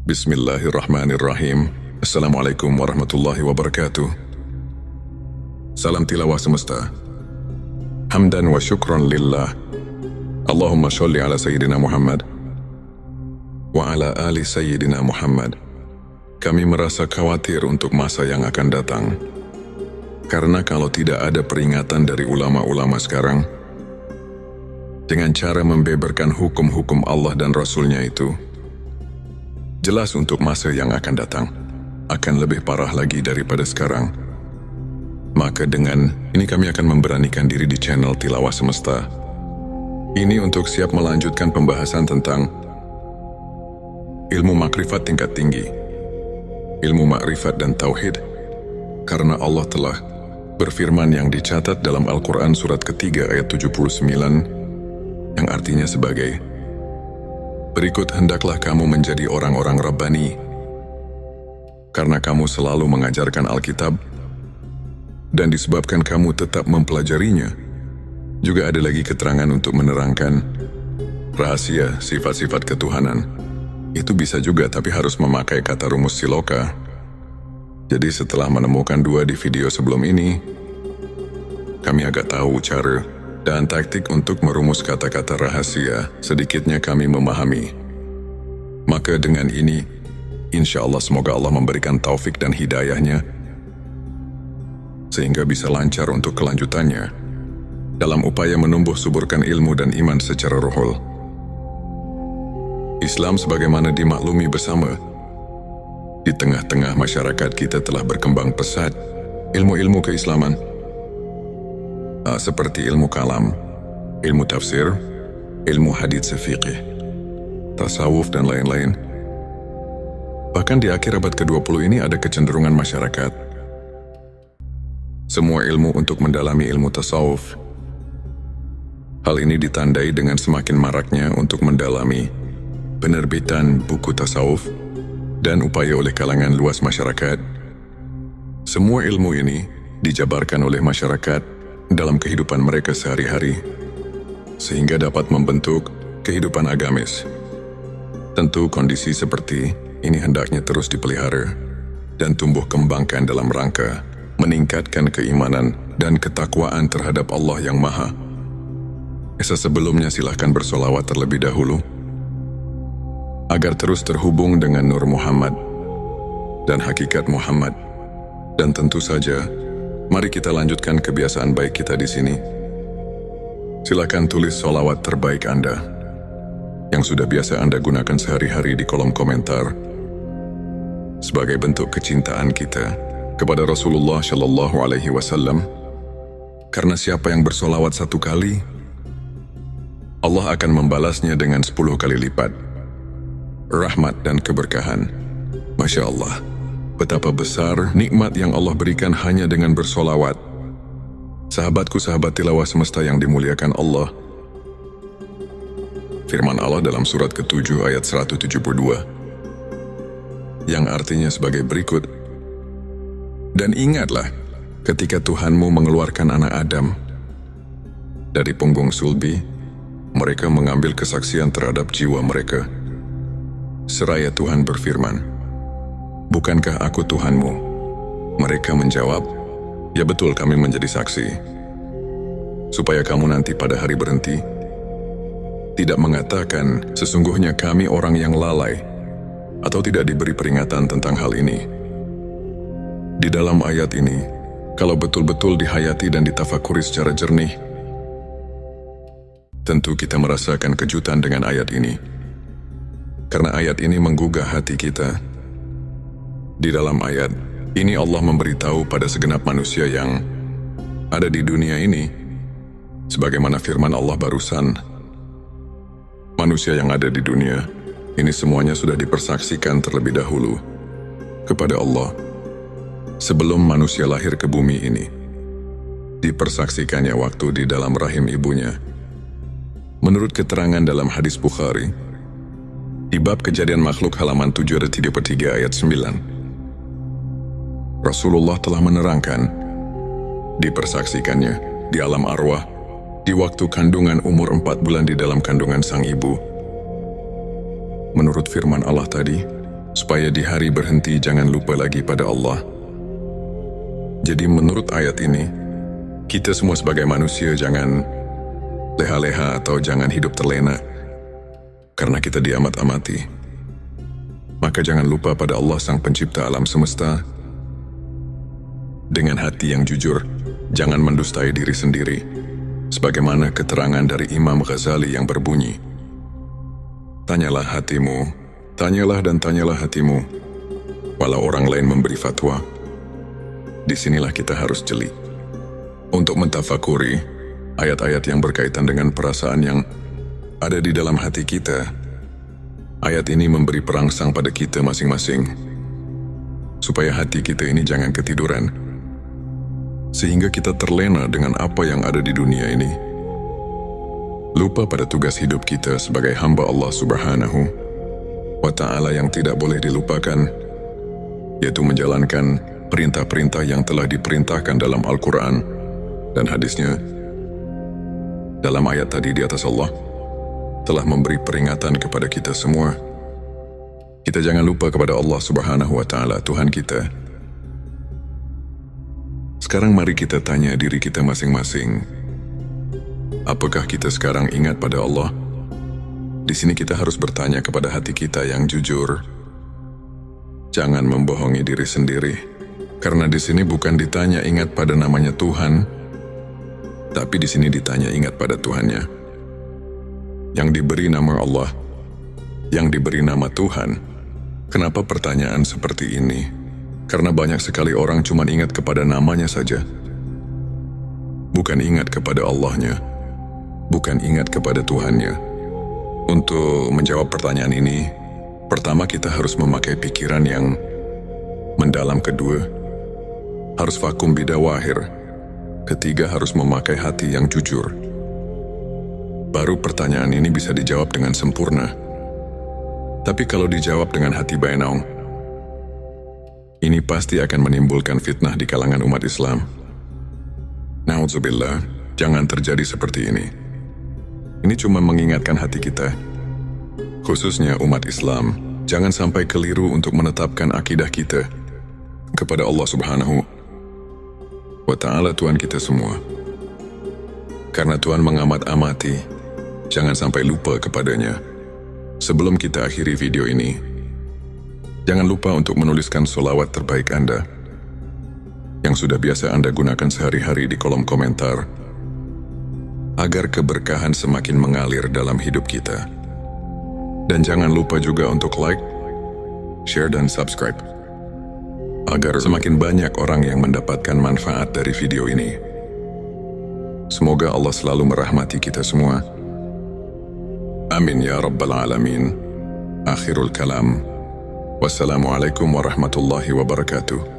Bismillahirrahmanirrahim. Assalamualaikum warahmatullahi wabarakatuh. Salam tilawah semesta. Hamdan wa syukran lillah. Allahumma sholli ala Sayyidina Muhammad wa ala ali Sayyidina Muhammad. Kami merasa khawatir untuk masa yang akan datang. Karena kalau tidak ada peringatan dari ulama-ulama sekarang, dengan cara membeberkan hukum-hukum Allah dan Rasul-Nya itu, jelas untuk masa yang akan datang akan lebih parah lagi daripada sekarang. Maka dengan ini kami akan memberanikan diri di channel Tilawah Semesta ini untuk siap melanjutkan pembahasan tentang ilmu makrifat tingkat tinggi, ilmu makrifat dan tauhid, karena Allah telah berfirman yang dicatat dalam Al-Quran surat ketiga ayat 79 yang artinya sebagai, berikut hendaklah kamu menjadi orang-orang Rabbani, karena kamu selalu mengajarkan Alkitab, dan disebabkan kamu tetap mempelajarinya. Juga ada lagi keterangan untuk menerangkan rahasia sifat-sifat ketuhanan. Itu bisa juga, tapi harus memakai kata rumus siloka. Jadi setelah menemukan dua di video sebelum ini, kami agak tahu cara dan taktik untuk merumus kata-kata rahasia, sedikitnya kami memahami. Maka dengan ini, insya Allah semoga Allah memberikan taufik dan hidayahnya, sehingga bisa lancar untuk kelanjutannya, dalam upaya menumbuh suburkan ilmu dan iman secara ruhul. Islam sebagaimana dimaklumi bersama, di tengah-tengah masyarakat kita telah berkembang pesat ilmu-ilmu keislaman, seperti ilmu kalam, ilmu tafsir, ilmu hadits fiqih, tasawuf, dan lain-lain. Bahkan di akhir abad ke-20 ini ada kecenderungan masyarakat semua ilmu untuk mendalami ilmu tasawuf. Hal ini ditandai dengan semakin maraknya untuk mendalami penerbitan buku tasawuf dan upaya oleh kalangan luas masyarakat. Semua ilmu ini dijabarkan oleh masyarakat dalam kehidupan mereka sehari-hari, sehingga dapat membentuk kehidupan agamis. Tentu kondisi seperti ini hendaknya terus dipelihara dan tumbuh kembangkan dalam rangka meningkatkan keimanan dan ketakwaan terhadap Allah yang Maha Esa. Sebelumnya silahkan bersolawat terlebih dahulu, agar terus terhubung dengan Nur Muhammad dan hakikat Muhammad. Dan tentu saja, mari kita lanjutkan kebiasaan baik kita di sini. Silakan tulis solawat terbaik Anda yang sudah biasa Anda gunakan sehari-hari di kolom komentar, sebagai bentuk kecintaan kita kepada Rasulullah Shallallahu Alaihi Wasallam. Karena siapa yang bersolawat satu kali, Allah akan membalasnya dengan 10 kali lipat rahmat dan keberkahan. Masya Allah, betapa besar nikmat yang Allah berikan hanya dengan bersolawat. Sahabatku, sahabat tilawah semesta yang dimuliakan Allah, firman Allah dalam surat ke-7 ayat 172 yang artinya sebagai berikut, dan ingatlah ketika Tuhanmu mengeluarkan anak Adam dari punggung sulbi, mereka mengambil kesaksian terhadap jiwa mereka. Seraya Tuhan berfirman, bukankah aku Tuhanmu? Mereka menjawab, ya betul, kami menjadi saksi. Supaya kamu nanti pada hari berhenti tidak mengatakan sesungguhnya kami orang yang lalai, atau tidak diberi peringatan tentang hal ini. Di dalam ayat ini, kalau betul-betul dihayati dan ditafakuri secara jernih, tentu kita merasakan kejutan dengan ayat ini. Karena ayat ini menggugah hati kita. Di dalam ayat ini Allah memberitahu pada segenap manusia yang ada di dunia ini, sebagaimana firman Allah barusan, manusia yang ada di dunia ini semuanya sudah dipersaksikan terlebih dahulu kepada Allah sebelum manusia lahir ke bumi ini. Dipersaksikannya waktu di dalam rahim ibunya. Menurut keterangan dalam hadis Bukhari, di bab kejadian makhluk halaman 7-3 ayat 9, Rasulullah telah menerangkan, dipersaksikannya di alam arwah, di waktu kandungan umur 4 bulan di dalam kandungan sang ibu. Menurut firman Allah tadi, supaya di hari berhenti jangan lupa lagi pada Allah. Jadi menurut ayat ini, kita semua sebagai manusia jangan leha-leha atau jangan hidup terlena karena kita diamat-amati. Maka jangan lupa pada Allah Sang Pencipta alam semesta. Dengan hati yang jujur, jangan mendustai diri sendiri, sebagaimana keterangan dari Imam Ghazali yang berbunyi, tanyalah hatimu, tanyalah dan tanyalah hatimu, walau orang lain memberi fatwa. Disinilah kita harus jeli untuk mentafakuri ayat-ayat yang berkaitan dengan perasaan yang ada di dalam hati kita. Ayat ini memberi perangsang pada kita masing-masing, supaya hati kita ini jangan ketiduran, sehingga kita terlena dengan apa yang ada di dunia ini. Lupa pada tugas hidup kita sebagai hamba Allah Subhanahu wa Ta'ala yang tidak boleh dilupakan, yaitu menjalankan perintah-perintah yang telah diperintahkan dalam Al-Quran dan hadisnya. Dalam ayat tadi di atas, Allah telah memberi peringatan kepada kita semua. Kita jangan lupa kepada Allah Subhanahu wa Ta'ala, Tuhan kita. Sekarang mari kita tanya diri kita masing-masing, apakah kita sekarang ingat pada Allah? Di sini kita harus bertanya kepada hati kita yang jujur. Jangan membohongi diri sendiri, karena di sini bukan ditanya ingat pada namanya Tuhan, tapi di sini ditanya ingat pada Tuhannya. Yang diberi nama Allah, yang diberi nama Tuhan. Kenapa pertanyaan seperti ini? Karena banyak sekali orang cuma ingat kepada namanya saja, bukan ingat kepada Allahnya, bukan ingat kepada Tuhannya. Untuk menjawab pertanyaan ini, pertama kita harus memakai pikiran yang mendalam, kedua harus vakum bidawahir, ketiga harus memakai hati yang jujur. Baru pertanyaan ini bisa dijawab dengan sempurna. Tapi kalau dijawab dengan hati bainaung, ini pasti akan menimbulkan fitnah di kalangan umat Islam. Na'udzubillah, jangan terjadi seperti ini. Ini cuma mengingatkan hati kita, khususnya umat Islam, jangan sampai keliru untuk menetapkan akidah kita kepada Allah Subhanahu wa Ta'ala, Tuhan kita semua. Karena Tuhan mengamat-amati, jangan sampai lupa kepadanya. Sebelum kita akhiri video ini, jangan lupa untuk menuliskan sholawat terbaik Anda yang sudah biasa Anda gunakan sehari-hari di kolom komentar, agar keberkahan semakin mengalir dalam hidup kita. Dan jangan lupa juga untuk like, share dan subscribe, agar semakin banyak orang yang mendapatkan manfaat dari video ini. Semoga Allah selalu merahmati kita semua. Amin ya Rabbal Alamin. Akhirul kalam. Wassalamualaikum warahmatullahi wabarakatuh.